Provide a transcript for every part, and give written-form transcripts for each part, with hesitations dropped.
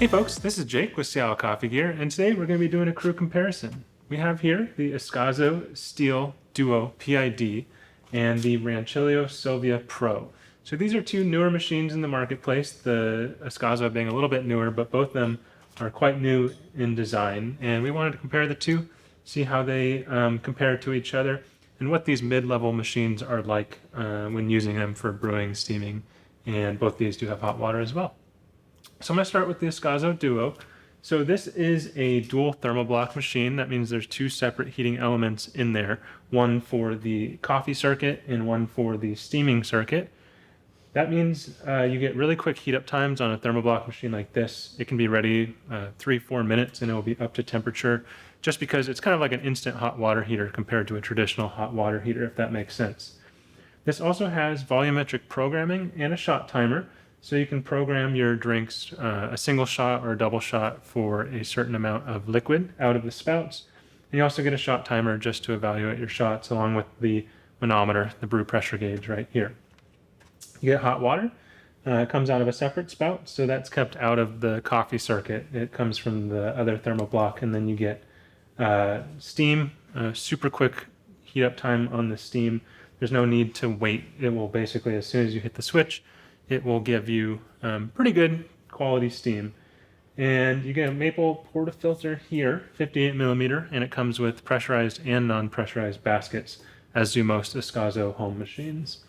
Hey folks, this is Jake with Seattle Coffee Gear, and today we're going to be doing a crew comparison. We have here the Ascaso Steel Duo PID and the Rancilio Silvia Pro. So these are two newer machines in the marketplace, the Ascaso being a little bit newer, but both of them are quite new in design, and we wanted to compare the two, see how they compare to each other, and what these mid-level machines are like when using them for brewing, steaming, and both these do have hot water as well. So I'm going to start with the Ascaso Duo. So this is a dual thermoblock machine. That means there's two separate heating elements in there, one for the coffee circuit and one for the steaming circuit. That means you get really quick heat up times on a thermoblock machine like this. It can be ready 3-4 minutes and it will be up to temperature, just because it's kind of like an instant hot water heater compared to a traditional hot water heater, if that makes sense. This also has volumetric programming and a shot timer. So you can program your drinks, a single shot or a double shot for a certain amount of liquid out of the spouts. And you also get a shot timer just to evaluate your shots, along with the manometer, the brew pressure gauge right here. You get hot water. It comes out of a separate spout, so that's kept out of the coffee circuit. It comes from the other thermoblock, and then you get steam, super quick heat up time on the steam. There's no need to wait. It will basically, as soon as you hit the switch, it will give you pretty good quality steam. And you get a maple portafilter here, 58 millimeter, and it comes with pressurized and non-pressurized baskets, as do most Ascaso home machines.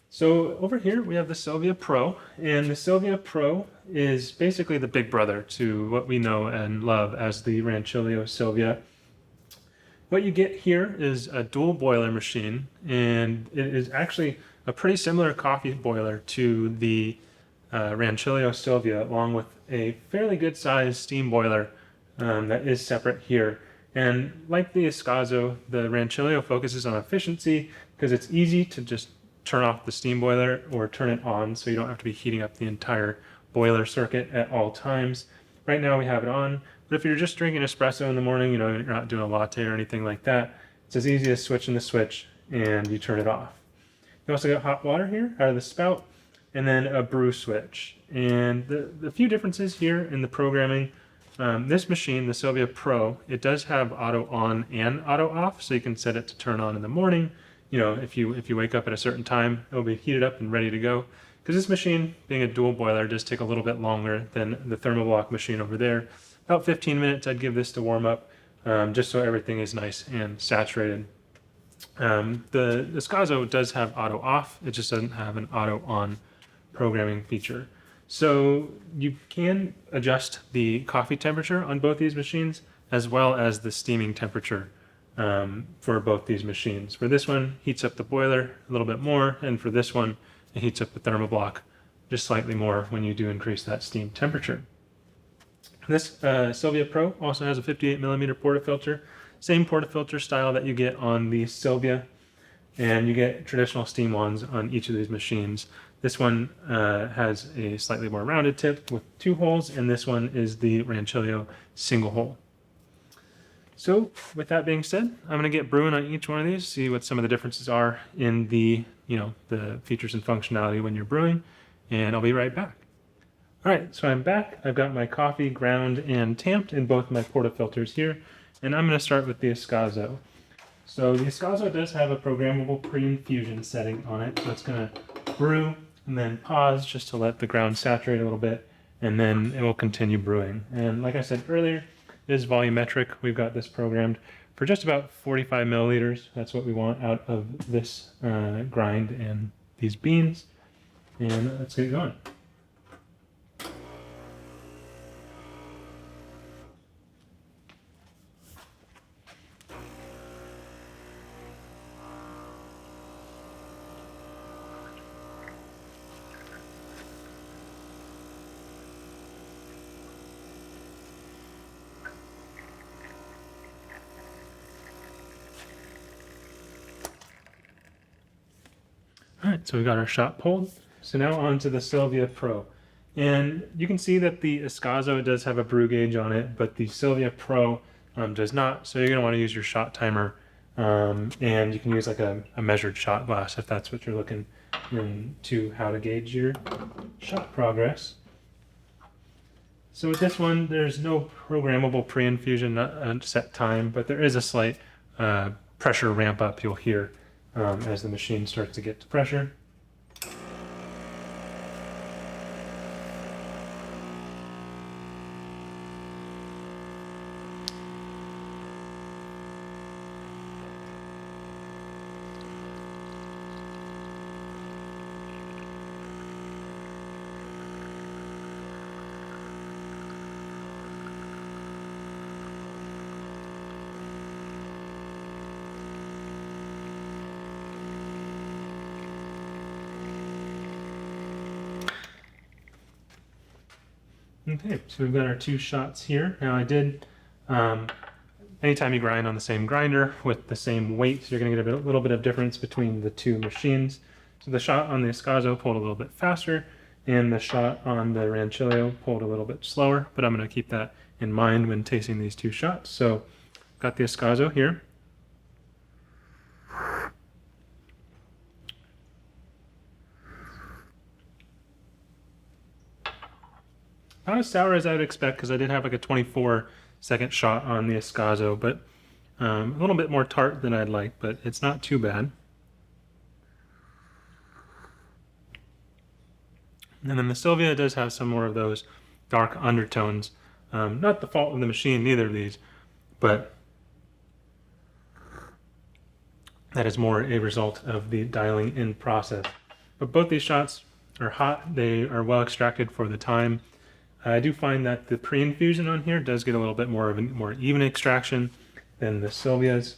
So over here we have the Silvia Pro, and the Silvia Pro is basically the big brother to what we know and love as the Rancilio Silvia. What you get here is a dual boiler machine, and it is actually a pretty similar coffee boiler to the Rancilio Silvia, along with a fairly good sized steam boiler that is separate here. And like the Ascaso, the Rancilio focuses on efficiency because it's easy to just turn off the steam boiler or turn it on, so you don't have to be heating up the entire boiler circuit at all times. Right now we have it on, but if you're just drinking espresso in the morning, you're not doing a latte or anything like that, it's as easy as switching the switch and you turn it off. You also got hot water here out of the spout, and then a brew switch. And the few differences here in the programming, this machine, the Silvia Pro, it does have auto on and auto off, so you can set it to turn on in the morning. If you wake up at a certain time, it'll be heated up and ready to go. Because this machine, being a dual boiler, does take a little bit longer than the thermoblock machine over there. About 15 minutes I'd give this to warm up, just so everything is nice and saturated. The Ascaso does have auto off, it just doesn't have an auto on programming feature. So you can adjust the coffee temperature on both these machines, as well as the steaming temperature for both these machines. For this one, heats up the boiler a little bit more, and for this one, it heats up the thermoblock just slightly more when you do increase that steam temperature. This Silvia Pro also has a 58 millimeter portafilter. Same portafilter style that you get on the Silvia, and you get traditional steam wands on each of these machines. This one has a slightly more rounded tip with 2 holes, and this one is the Rancilio single hole. So with that being said, I'm going to get brewing on each one of these, see what some of the differences are in the features and functionality when you're brewing, and I'll be right back. All right, so I'm back. I've got my coffee ground and tamped in both my portafilters here. And I'm going to start with the Ascaso. So the Ascaso does have a programmable pre-infusion setting on it. So it's going to brew and then pause just to let the ground saturate a little bit, and then it will continue brewing. And like I said earlier, it is volumetric. We've got this programmed for just about 45 milliliters. That's what we want out of this grind and these beans. And let's get going. All right, so we got our shot pulled. So now on to the Silvia Pro. And you can see that the Ascaso does have a brew gauge on it, but the Silvia Pro does not. So you're going to want to use your shot timer, and you can use like a measured shot glass if that's what you're looking into, how to gauge your shot progress. So with this one, there's no programmable pre-infusion, not a set time, but there is a slight pressure ramp up you'll hear as the machine starts to get to pressure. Okay, so we've got our 2 shots here. Now I did, anytime you grind on the same grinder with the same weight, you're going to get a little bit of difference between the 2 machines. So the shot on the Ascaso pulled a little bit faster, and the shot on the Rancilio pulled a little bit slower, but I'm going to keep that in mind when tasting these 2 shots. So got the Ascaso here. Not as sour as I would expect, because I did have like a 24-second shot on the Ascaso, but a little bit more tart than I'd like, but it's not too bad. And then the Silvia does have some more of those dark undertones. Not the fault of the machine, neither of these, but that is more a result of the dialing in process. But both these shots are hot. They are well extracted for the time. I do find that the pre-infusion on here does get a little bit more of a more even extraction than the Silvia's.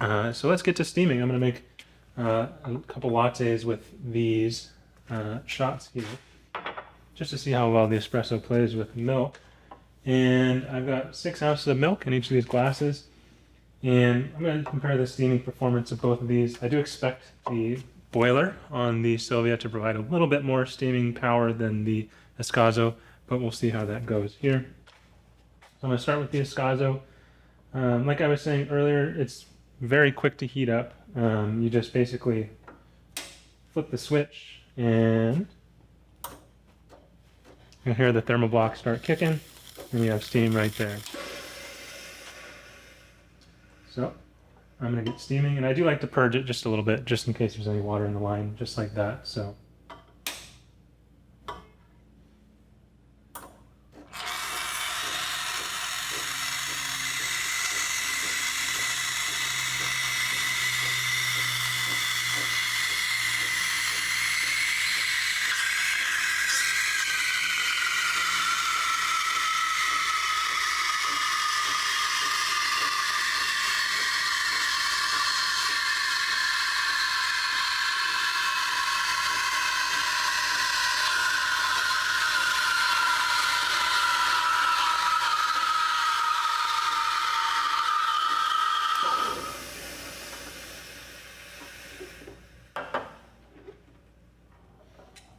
So let's get to steaming. I'm going to make a couple lattes with these shots here, just to see how well the espresso plays with milk. And I've got 6 ounces of milk in each of these glasses. And I'm going to compare the steaming performance of both of these. I do expect the boiler on the Silvia to provide a little bit more steaming power than the Ascaso, but we'll see how that goes here. So I'm going to start with the Ascaso. Like I was saying earlier, it's very quick to heat up. You just basically flip the switch and you'll hear the thermal block start kicking, and you have steam right there. So I'm going to get steaming, and I do like to purge it just a little bit, just in case there's any water in the line, just like that. So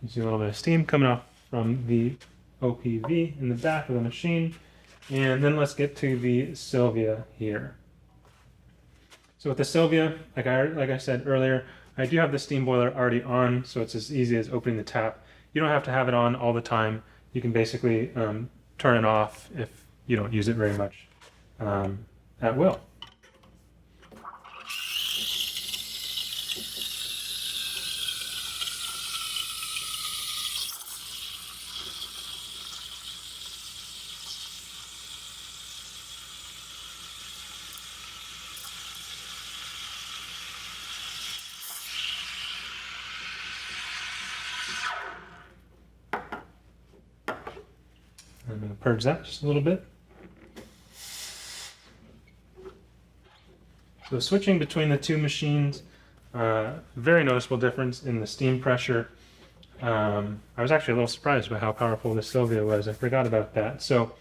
you see a little bit of steam coming off from the OPV in the back of the machine. And then let's get to the Silvia here. So with the Silvia, like I said earlier, I do have the steam boiler already on, so it's as easy as opening the tap. You don't have to have it on all the time. You can basically turn it off if you don't use it very much at will. I'm going to purge that just a little bit. So switching between the 2 machines, very noticeable difference in the steam pressure. I was actually a little surprised by how powerful the Silvia was. I forgot about that. So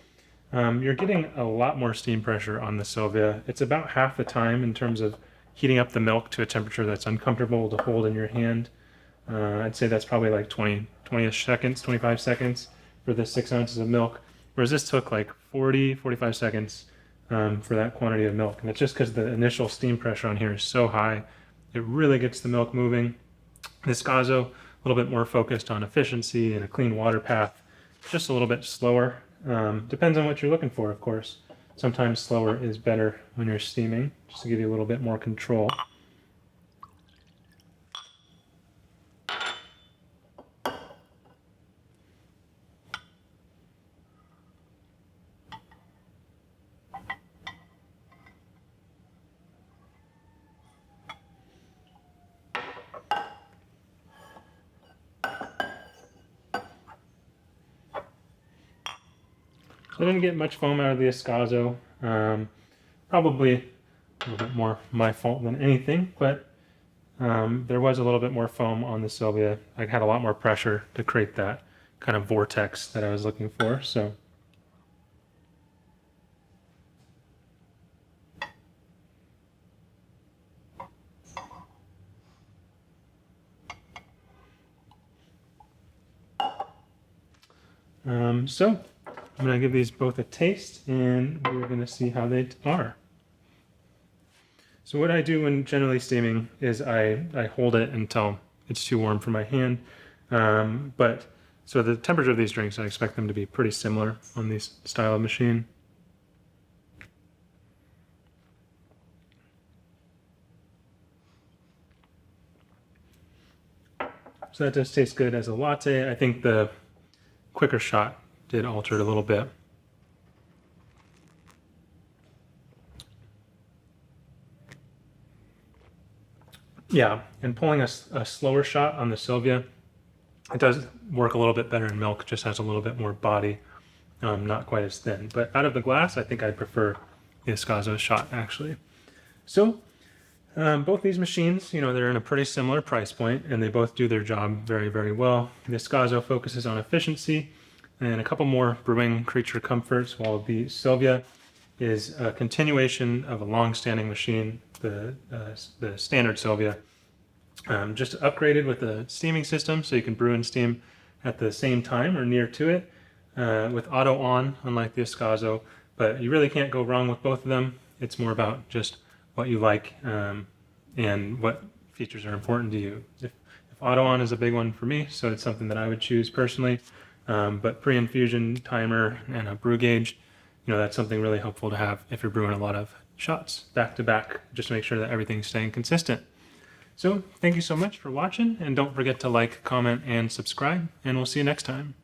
you're getting a lot more steam pressure on the Silvia. It's about half the time in terms of heating up the milk to a temperature that's uncomfortable to hold in your hand. I'd say that's probably like 20-ish seconds, 25 seconds for the 6 ounces of milk, whereas this took like 45 seconds for that quantity of milk. And it's just because the initial steam pressure on here is so high, it really gets the milk moving. This Ascaso, a little bit more focused on efficiency and a clean water path, just a little bit slower. Depends on what you're looking for, of course. Sometimes slower is better when you're steaming, just to give you a little bit more control. I didn't get much foam out of the Ascaso. Probably a little bit more my fault than anything, but there was a little bit more foam on the Silvia. I had a lot more pressure to create that kind of vortex that I was looking for. So I'm going to give these both a taste, and we're going to see how they are. So what I do when generally steaming is I hold it until it's too warm for my hand. So the temperature of these drinks, I expect them to be pretty similar on this style of machine. So that does taste good as a latte. I think the quicker shot did alter it a little bit. Yeah, and pulling a slower shot on the Silvia, it does work a little bit better in milk, just has a little bit more body, not quite as thin. But out of the glass, I think I'd prefer the Ascaso shot, actually. So, both these machines, they're in a pretty similar price point, and they both do their job very, very well. The Ascaso focuses on efficiency and a couple more brewing creature comforts, while the Silvia is a continuation of a long-standing machine, the standard Silvia, just upgraded with a steaming system, so you can brew and steam at the same time or near to it, with auto on, unlike the Ascaso. But you really can't go wrong with both of them. It's more about just what you like and what features are important to you. If auto on is a big one for me, so it's something that I would choose personally. But pre-infusion timer and a brew gauge, that's something really helpful to have if you're brewing a lot of shots back to back, just to make sure that everything's staying consistent. So thank you so much for watching, and don't forget to like, comment, and subscribe, and we'll see you next time.